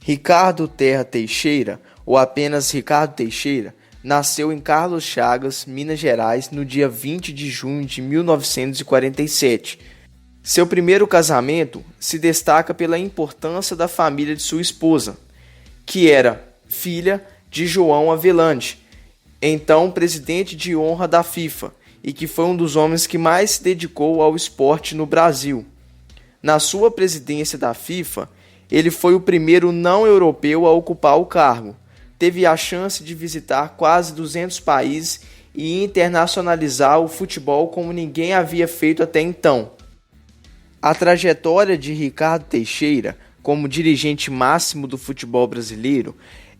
Ricardo Terra Teixeira, ou apenas Ricardo Teixeira, nasceu em Carlos Chagas, Minas Gerais, no dia 20 de junho de 1947. Seu primeiro casamento se destaca pela importância da família de sua esposa, que era filha de João Havelange, então presidente de honra da FIFA, e que foi um dos homens que mais se dedicou ao esporte no Brasil. Na sua presidência da FIFA, ele foi o primeiro não-europeu a ocupar o cargo. Teve a chance de visitar quase 200 países e internacionalizar o futebol como ninguém havia feito até então. A trajetória de Ricardo Teixeira, como dirigente máximo do futebol brasileiro,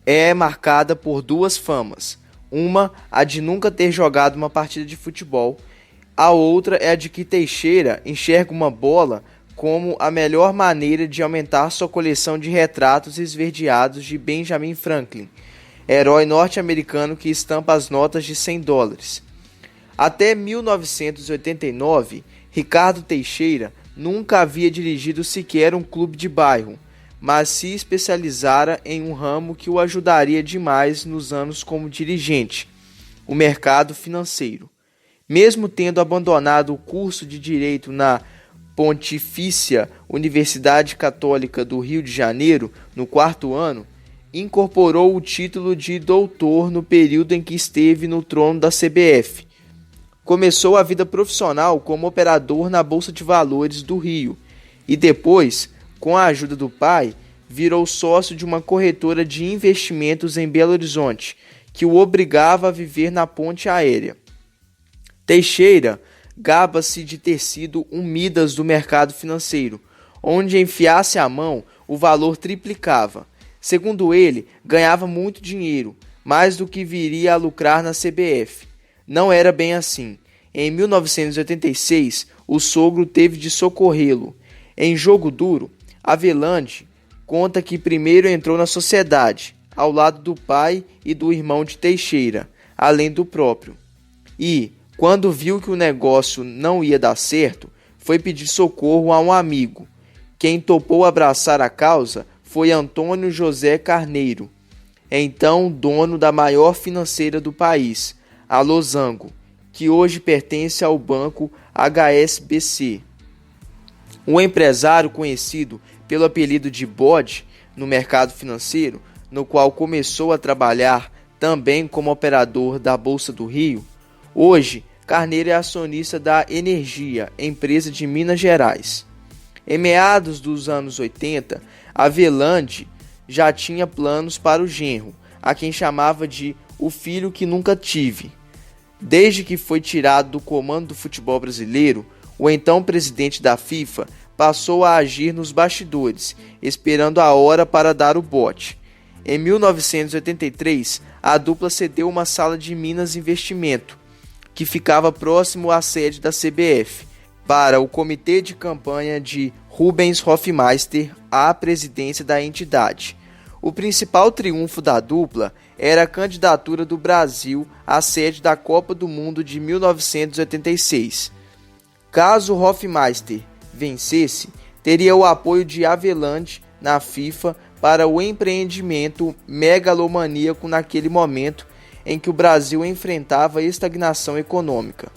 é marcada por duas famas. Uma, a de nunca ter jogado uma partida de futebol. A outra é a de que Teixeira enxerga uma bola como a melhor maneira de aumentar sua coleção de retratos esverdeados de Benjamin Franklin, herói norte-americano que estampa as notas de $100. Até 1989, Ricardo Teixeira nunca havia dirigido sequer um clube de bairro, mas se especializara em um ramo que o ajudaria demais nos anos como dirigente, o mercado financeiro. Mesmo tendo abandonado o curso de Direito na Pontifícia Universidade Católica do Rio de Janeiro, no 4º ano, incorporou o título de doutor no período em que esteve no trono da CBF. Começou a vida profissional como operador na Bolsa de Valores do Rio e depois, com a ajuda do pai, virou sócio de uma corretora de investimentos em Belo Horizonte, que o obrigava a viver na ponte aérea. Teixeira gaba-se de ter sido um Midas do mercado financeiro, onde enfiasse a mão, o valor triplicava. Segundo ele, ganhava muito dinheiro, mais do que viria a lucrar na CBF. Não era bem assim. Em 1986, o sogro teve de socorrê-lo. Em Jogo Duro, Havelange conta que primeiro entrou na sociedade, ao lado do pai e do irmão de Teixeira, além do próprio. E, quando viu que o negócio não ia dar certo, foi pedir socorro a um amigo. Quem topou abraçar a causa foi Antônio José Carneiro, então dono da maior financeira do país, a Losango, que hoje pertence ao banco HSBC. Um empresário conhecido pelo apelido de Bode no mercado financeiro, no qual começou a trabalhar também como operador da Bolsa do Rio. Hoje, Carneiro é acionista da Energia, empresa de Minas Gerais. Em meados dos anos 80, Havelange já tinha planos para o genro, a quem chamava de o filho que nunca tive. Desde que foi tirado do comando do futebol brasileiro, o então presidente da FIFA passou a agir nos bastidores, esperando a hora para dar o bote. Em 1983, a dupla cedeu uma sala de Minas Investimento, que ficava próximo à sede da CBF, para o comitê de campanha de Rubens Hoffmeister à presidência da entidade. O principal triunfo da dupla era a candidatura do Brasil à sede da Copa do Mundo de 1986. Caso Hoffmeister vencesse, teria o apoio de Havelange na FIFA para o empreendimento megalomaníaco naquele momento em que o Brasil enfrentava estagnação econômica.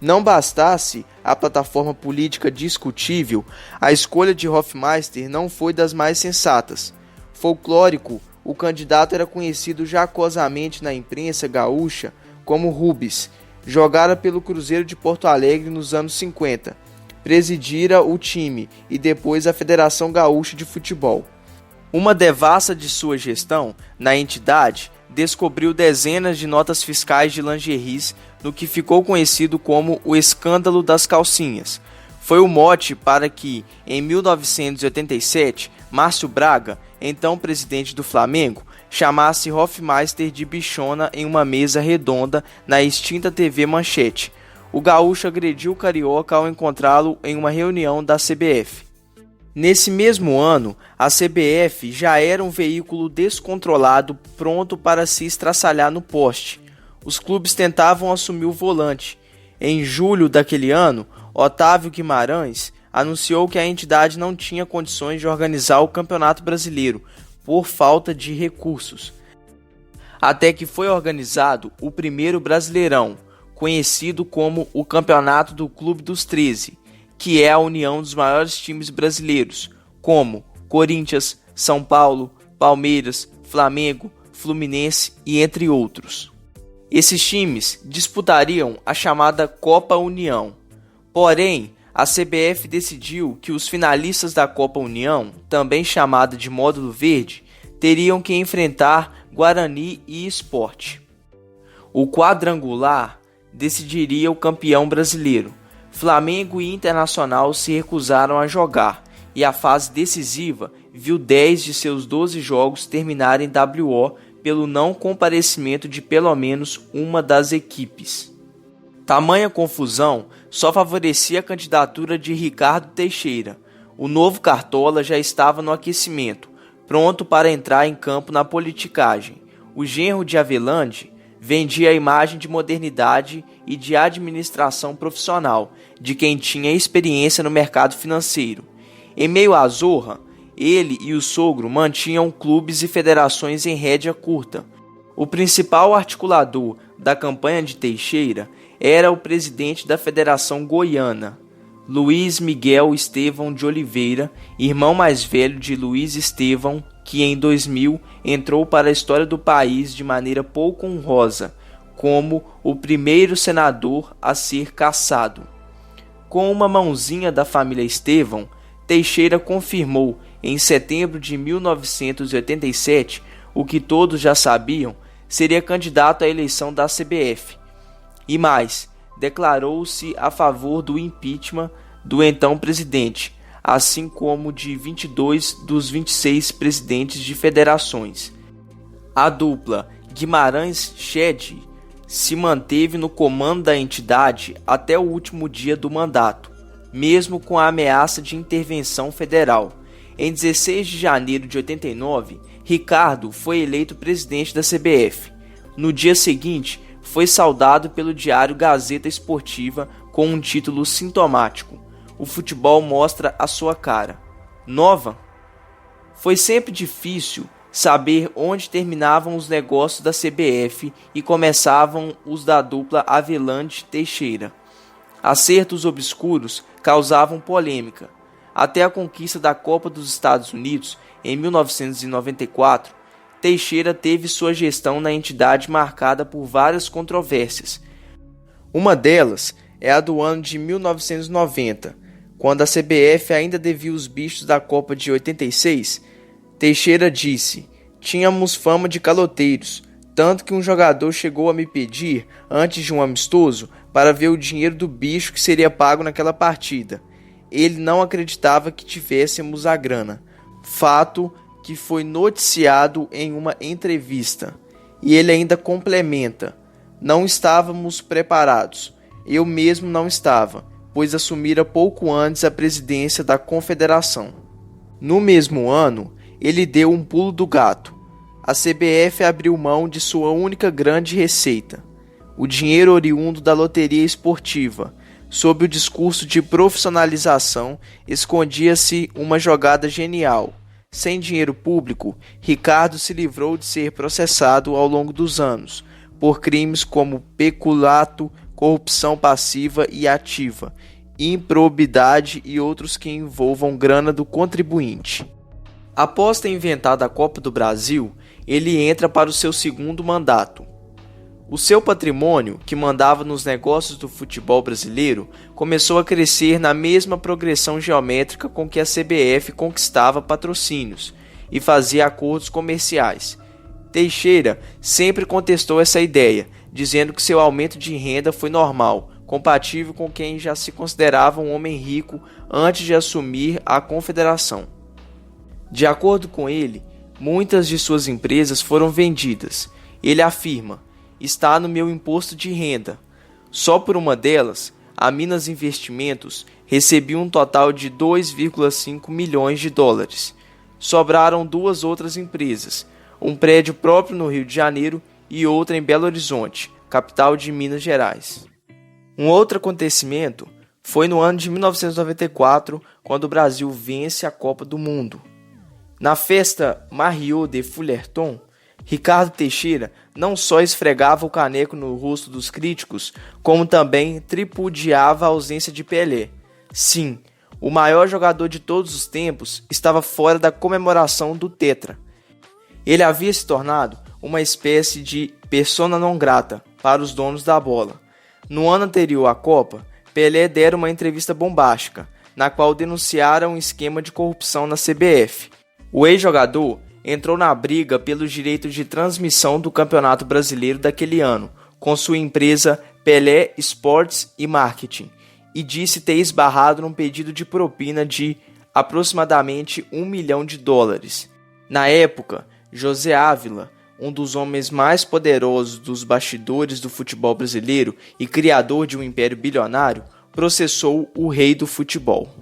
Não bastasse a plataforma política discutível, a escolha de Hoffmeister não foi das mais sensatas. Folclórico, o candidato era conhecido jocosamente na imprensa gaúcha como Rubens, jogara pelo Cruzeiro de Porto Alegre nos anos 50, presidira o time e depois a Federação Gaúcha de Futebol. Uma devassa de sua gestão na entidade descobriu dezenas de notas fiscais de lingeries no que ficou conhecido como o escândalo das calcinhas. Foi o mote para que, em 1987, Márcio Braga, então presidente do Flamengo, chamasse Hoffmeister de bichona em uma mesa redonda na extinta TV Manchete. O gaúcho agrediu o carioca ao encontrá-lo em uma reunião da CBF. Nesse mesmo ano, a CBF já era um veículo descontrolado pronto para se estraçalhar no poste. Os clubes tentavam assumir o volante. Em julho daquele ano, Otávio Guimarães anunciou que a entidade não tinha condições de organizar o Campeonato Brasileiro, por falta de recursos, até que foi organizado o primeiro Brasileirão, conhecido como o Campeonato do Clube dos 13, que é a união dos maiores times brasileiros, como Corinthians, São Paulo, Palmeiras, Flamengo, Fluminense e entre outros. Esses times disputariam a chamada Copa União. Porém, a CBF decidiu que os finalistas da Copa União, também chamada de Módulo Verde, teriam que enfrentar Guarani e Sport. O quadrangular decidiria o campeão brasileiro. Flamengo e Internacional se recusaram a jogar, e a fase decisiva viu 10 de seus 12 jogos terminarem WO pelo não comparecimento de pelo menos uma das equipes. Tamanha confusão só favorecia a candidatura de Ricardo Teixeira. O novo Cartola já estava no aquecimento, pronto para entrar em campo na politicagem. O genro de Avelange vendia a imagem de modernidade e de administração profissional, de quem tinha experiência no mercado financeiro. Em meio à zorra, ele e o sogro mantinham clubes e federações em rédea curta. O principal articulador da campanha de Teixeira era o presidente da Federação Goiana, Luiz Miguel Estevão de Oliveira, irmão mais velho de Luiz Estevão, que em 2000 entrou para a história do país de maneira pouco honrosa, como o primeiro senador a ser cassado. Com uma mãozinha da família Estevão, Teixeira confirmou em setembro de 1987 o que todos já sabiam: seria candidato à eleição da CBF. E mais, declarou-se a favor do impeachment do então presidente, assim como de 22 dos 26 presidentes de federações. A dupla Guimarães-Shed se manteve no comando da entidade até o último dia do mandato, mesmo com a ameaça de intervenção federal. Em 16 de janeiro de 89, Ricardo foi eleito presidente da CBF. No dia seguinte, foi saudado pelo diário Gazeta Esportiva com um título sintomático: "O futebol mostra a sua cara. Nova?" Foi sempre difícil saber onde terminavam os negócios da CBF e começavam os da dupla Avelange-Teixeira. Acertos obscuros causavam polêmica. Até a conquista da Copa dos Estados Unidos, em 1994, Teixeira teve sua gestão na entidade marcada por várias controvérsias. Uma delas é a do ano de 1990, quando a CBF ainda devia os bichos da Copa de 86. Teixeira disse: "Tínhamos fama de caloteiros, tanto que um jogador chegou a me pedir, antes de um amistoso, para ver o dinheiro do bicho que seria pago naquela partida. Ele não acreditava que tivéssemos a grana." Fato que foi noticiado em uma entrevista. E ele ainda complementa: "Não estávamos preparados. Eu mesmo não estava, pois assumira pouco antes a presidência da confederação." No mesmo ano, ele deu um pulo do gato. A CBF abriu mão de sua única grande receita, o dinheiro oriundo da loteria esportiva. Sob o discurso de profissionalização, escondia-se uma jogada genial. Sem dinheiro público, Ricardo se livrou de ser processado ao longo dos anos, por crimes como peculato, corrupção passiva e ativa, improbidade e outros que envolvam grana do contribuinte. Após ter inventado a Copa do Brasil, ele entra para o seu segundo mandato. O seu patrimônio, que mandava nos negócios do futebol brasileiro, começou a crescer na mesma progressão geométrica com que a CBF conquistava patrocínios e fazia acordos comerciais. Teixeira sempre contestou essa ideia, dizendo que seu aumento de renda foi normal, compatível com quem já se considerava um homem rico antes de assumir a confederação. De acordo com ele, muitas de suas empresas foram vendidas. Ele afirma: "Está no meu imposto de renda." Só por uma delas, a Minas Investimentos recebeu um total de 2,5 milhões de dólares. Sobraram duas outras empresas, um prédio próprio no Rio de Janeiro e outra em Belo Horizonte, capital de Minas Gerais. Um outro acontecimento foi no ano de 1994, quando o Brasil vence a Copa do Mundo. Na festa Mariot de Fullerton, Ricardo Teixeira não só esfregava o caneco no rosto dos críticos, como também tripudiava a ausência de Pelé. Sim, o maior jogador de todos os tempos estava fora da comemoração do Tetra. Ele havia se tornado uma espécie de persona non grata para os donos da bola. No ano anterior à Copa, Pelé dera uma entrevista bombástica, na qual denunciara um esquema de corrupção na CBF. O ex-jogador entrou na briga pelos direitos de transmissão do Campeonato Brasileiro daquele ano, com sua empresa Pelé Sports e Marketing, e disse ter esbarrado num pedido de propina de aproximadamente US$ 1 milhão. Na época, José Ávila, um dos homens mais poderosos dos bastidores do futebol brasileiro e criador de um império bilionário, processou o rei do futebol.